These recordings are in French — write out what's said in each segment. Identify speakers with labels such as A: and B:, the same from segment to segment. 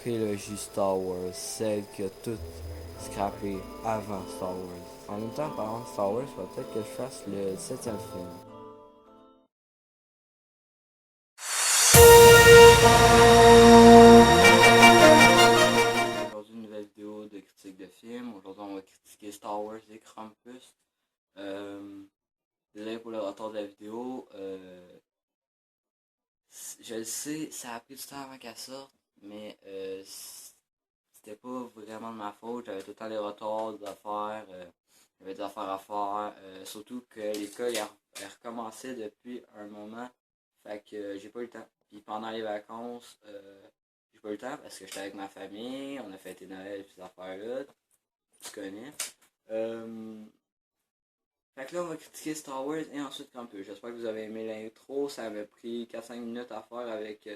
A: prélogie Star Wars, celle qui a tout scrappé avant Star Wars. En même temps, parlant de Star Wars, il va peut-être que je fasse le septième film. Aujourd'hui, une nouvelle vidéo de critique de film. Aujourd'hui, on va critiquer Star Wars et Krampus. Désolé pour le retard de la vidéo. Je le sais, ça a pris du temps avant qu'elle sorte, mais c'était pas vraiment de ma faute. J'avais tout le temps les retards, des affaires. J'avais des affaires à faire. Surtout que l'école a recommencé depuis un moment. Fait que j'ai pas eu le temps. Puis pendant les vacances, j'ai pas eu le temps parce que j'étais avec ma famille, on a fêté Noël et ces affaires-là. Tu connais. Euh, fait que là, on va critiquer Star Wars et ensuite Krampus. J'espère que vous avez aimé l'intro. Ça m'a pris 4-5 minutes à faire avec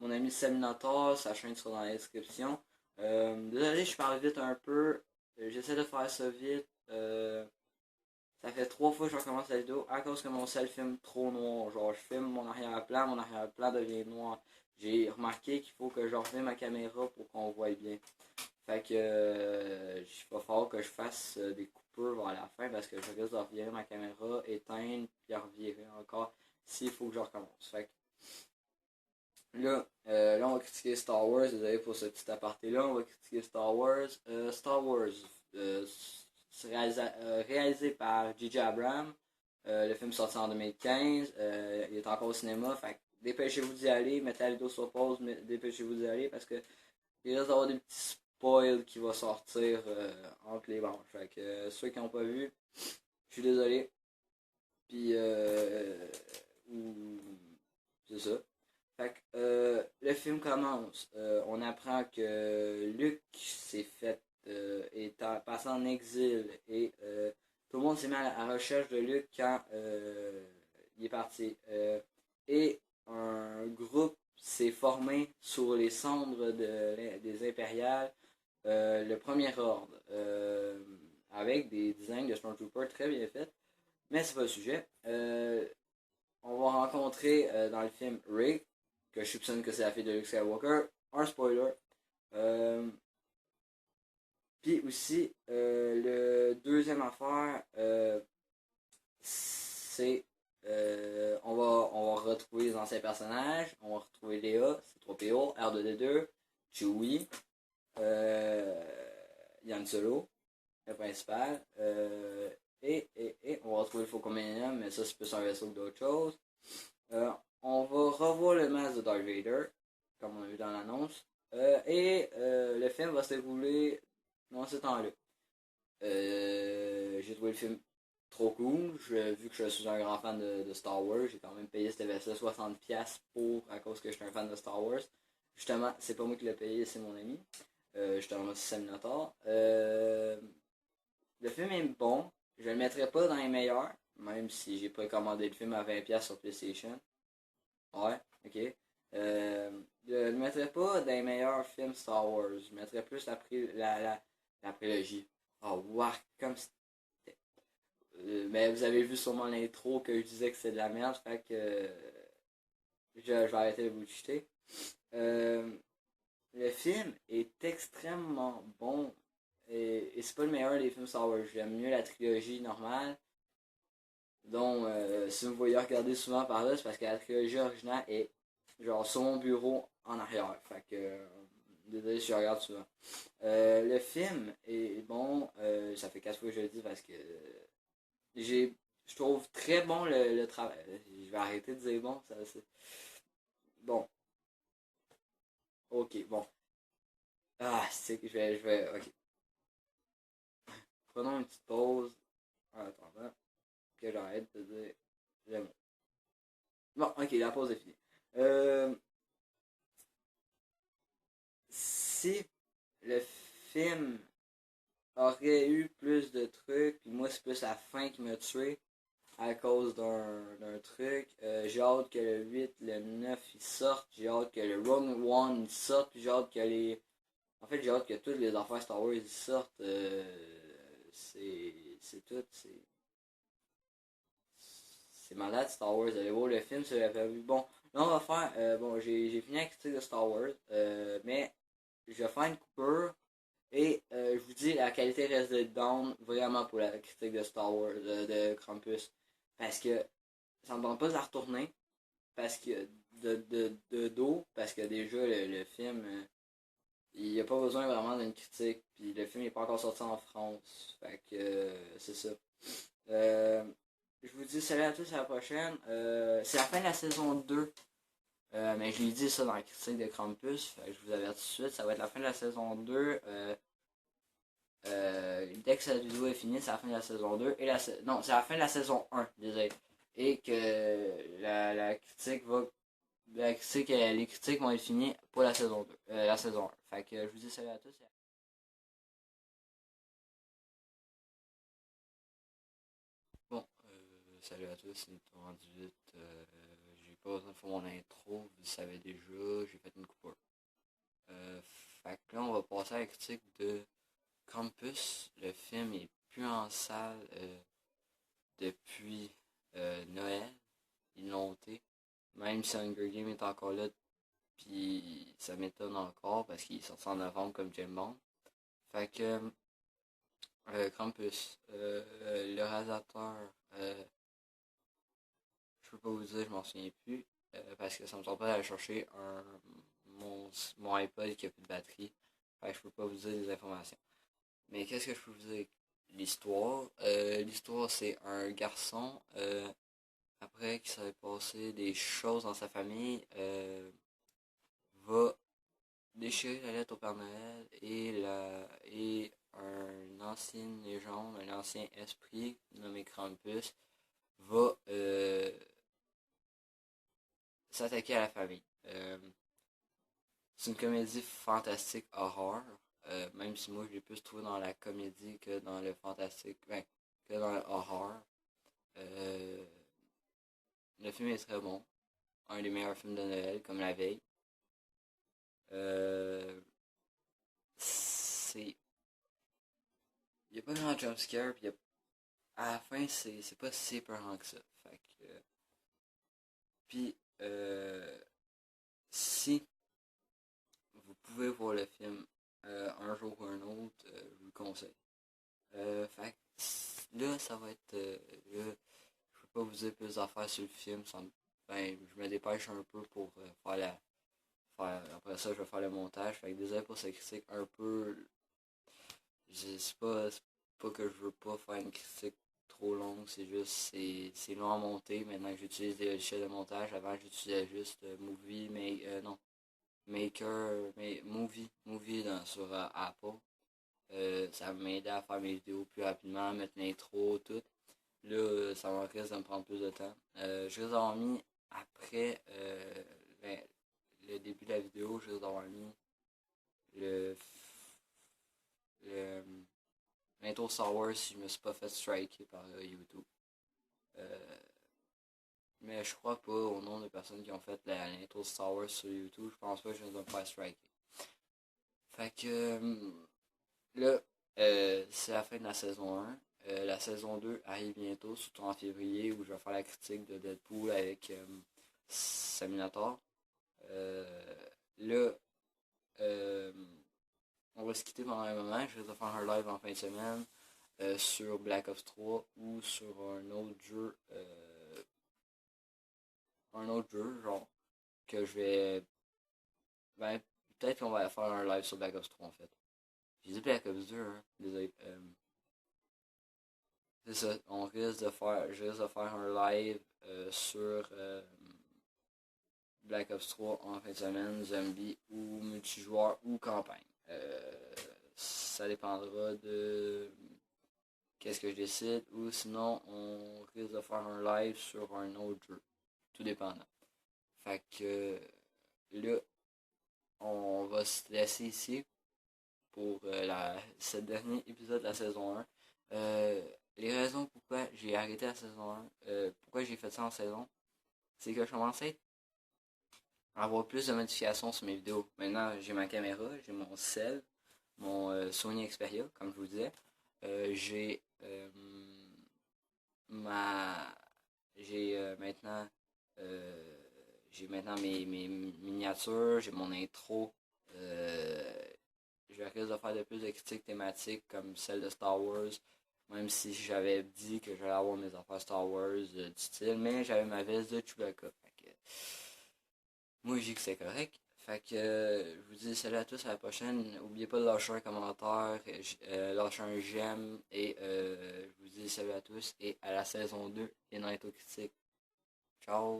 A: mon ami Saminator. Sa chaîne sera dans la description. Désolé, je parle vite un peu. J'essaie de faire ça vite. Ça fait 3 fois que je recommence la vidéo à cause que mon cell filme trop noir. Genre, je filme mon arrière-plan devient noir. J'ai remarqué qu'il faut que je revienne ma caméra pour qu'on voit bien. Fait que il va falloir que je fasse des coupures vers la fin parce que je risque de revirer ma caméra, éteindre, puis revirer encore s'il faut que je recommence. Fait que là, on va critiquer Star Wars. Désolé pour ce petit aparté-là. On va critiquer Star Wars. Star Wars, c'est réalisé par J.J. Abrams. Le film sorti en 2015. Il est encore au cinéma. Fait que dépêchez-vous d'y aller. Mettez la vidéo sur pause. Mais dépêchez-vous d'y aller parce que il risque d'avoir des petits spoils qui vont sortir entre les branches. Fait que ceux qui n'ont pas vu, je suis désolé. Puis, c'est ça. Fait que le film commence. On apprend que Luke s'est fait passé en exil et tout le monde s'est mis à la recherche de Luke quand il est parti. Et un groupe s'est formé sur les cendres des impériales, le premier ordre, avec des designs de Stormtrooper très bien faits. Mais c'est pas le sujet. On va rencontrer dans le film Rey, que je soupçonne que c'est la fille de Luke Skywalker. Un spoiler. Euh, Puis aussi, le deuxième affaire, c'est on va retrouver les anciens personnages. On va retrouver Léa, C3PO, R2D2, Chewie, Yann Solo, le principal. Et on va retrouver le Faucon Millennium, mais ça c'est plus un vaisseau que d'autres choses. On va revoir le masque de Darth Vader, comme on a vu dans l'annonce. Le film va se dérouler dans ce temps-là. J'ai trouvé le film trop cool. Vu que je suis un grand fan de Star Wars, j'ai quand même payé cette veste 60$ à cause que je suis un fan de Star Wars. Justement, c'est pas moi qui l'ai payé, c'est mon ami. Justement, c'est Saminator. Le film est bon. Je le mettrai pas dans les meilleurs, même si j'ai précommandé le film à 20$ sur PlayStation. Ouais, ok. Je ne mettrais pas dans les meilleurs films Star Wars. Je mettrais plus la prélogie. Oh, wow, comme c'était. Mais vous avez vu sûrement l'intro que je disais que c'est de la merde, fait que je vais arrêter de vous jeter. Euh, le film est extrêmement bon et c'est pas le meilleur des films Star Wars. J'aime mieux la trilogie normale. Donc, si vous me voyez regarder souvent par là, c'est parce que la trilogie originale est genre sur mon bureau en arrière. Fait que, désolé si je regarde souvent. Le film est bon. Ça fait 4 fois que je le dis parce que je trouve très bon le travail. Je vais arrêter de dire bon. Bon. Ok, bon. Ah, c'est que ok. Prenons une petite pause en attendant que j'arrête de dire le mot. Bon, ok, la pause est finie. Euh, Si le film aurait eu plus de trucs, puis moi c'est plus la fin qui m'a tué à cause d'un truc. J'ai hâte que le 8, le 9 ils sortent, j'ai hâte que le Rogue One il sorte, puis j'ai hâte que les. En fait, j'ai hâte que toutes les affaires Star Wars ils sortent. C'est tout, c'est malade Star Wars. Allez voir le film, ça l'avait vu. Bon, là on va faire. Bon, j'ai fini avec le de Star Wars, mais je vais faire une coupure et je vous dis, la qualité reste de down vraiment pour la critique de Star Wars, de Krampus. Parce que ça me tente pas de la retourner. Parce que de dos, parce que déjà le film, il n'y a pas besoin vraiment d'une critique. Puis le film n'est pas encore sorti en France. Fait que c'est ça. Euh, je vous dis salut à tous, à la prochaine. C'est la fin de la saison 2. Mais je l'ai dit ça dans la critique de Krampus. Fait que je vous avertis tout de suite, ça va être la fin de la saison 2. Dès que cette vidéo est finie, c'est la fin de la saison 2. Non, c'est la fin de la saison 1, désolé. Et que les critiques vont être finies pour la saison 2, la saison 1. Fait que je vous dis salut à tous. Bon, salut à tous, c'est le rendu vite. J'ai pas besoin de faire mon intro, vous le savez déjà, j'ai fait une coupure. Euh, fait que là, on va passer à la critique de Krampus. Le film est plus en salle depuis Noël. Ils l'ont ôté. Même si Hunger Games est encore là, puis ça m'étonne encore parce qu'il est sorti en novembre comme James Bond. Fait que Krampus, le réalisateur, je peux pas vous dire, je m'en souviens plus, parce que ça me semble pas d'aller chercher mon iPod qui a plus de batterie. Fait que je peux pas vous dire des informations. Mais qu'est-ce que je peux vous dire? L'histoire, c'est un garçon, après qu'il s'est passé des choses dans sa famille, va déchirer la lettre au Père Noël et un ancienne légende, un ancien esprit nommé Krampus va s'attaquer à la famille. C'est une comédie fantastique horreur, même si moi je l'ai plus trouvé dans la comédie que dans le fantastique, ben, que dans le horreur. Euh, le film est très bon, un des meilleurs films de Noël, comme la veille. Euh, c'est Il n'y a pas grand jumpscare, puis à la fin, c'est pas si peurant que ça. Fait que, puis, si vous pouvez voir le film un jour ou un autre, je vous le conseille. Fait que, là, ça va être. Là, je peux pas vous dire plus d'affaires sur le film. Ben, je me dépêche un peu pour après ça, je vais faire le montage. Fait que désolé pour cette critique un peu. C'est pas que je veux pas faire une critique trop longue, c'est juste c'est long à monter. Maintenant que j'utilise des logiciels de montage, avant j'utilisais juste Movie, mais non, Maker, mais Movie sur Apple. Ça m'aidait à faire mes vidéos plus rapidement, mettre l'intro, tout. Là, ça m'en risque de me prendre plus de temps. Je risque d'avoir mis après le début de la vidéo, je risque d'avoir mis le, le l'intro Star Wars si je me suis pas fait striker par YouTube. Euh, mais je crois pas au nombre de personnes qui ont fait l'intro Star Wars sur YouTube. Je pense pas que je vais me faire striker. Fait que là, c'est la fin de la saison 1. La saison 2 arrive bientôt, surtout en février, où je vais faire la critique de Deadpool avec Saminator. Là, euh, on va se quitter pendant un moment. Je vais faire un live en fin de semaine sur Black Ops 3 ou sur un autre jeu, genre, que je vais. Ben, peut-être qu'on va faire un live sur Black Ops 3 en fait. J'ai dit Black Ops 2, hein, désolé. C'est ça, je risque de faire un live sur Black Ops 3 en fin de semaine, zombie ou multijoueur ou campagne. Ça dépendra de qu'est-ce que je décide, ou sinon on risque de faire un live sur un autre jeu, tout dépendant. Fait que là, on va se laisser ici pour ce dernier épisode de la saison 1. Les raisons pourquoi j'ai arrêté la saison 1, pourquoi j'ai fait ça en saison, c'est que je commençais à avoir plus de modifications sur mes vidéos. Maintenant, j'ai ma caméra, j'ai mon cell, mon Sony Xperia, comme je vous disais. J'ai ma maintenant j'ai maintenant mes miniatures, j'ai mon intro, je risque de faire de plus de critiques thématiques comme celle de Star Wars. Même si j'avais dit que j'allais avoir mes affaires Star Wars du style, mais j'avais ma veste de Chewbacca. Moi, je dis que c'est correct. Fait que je vous dis salut à tous, à la prochaine. N'oubliez pas de lâcher un commentaire, lâcher un j'aime et je vous dis salut à tous et à la saison 2 des Naruto Critiques. Ciao!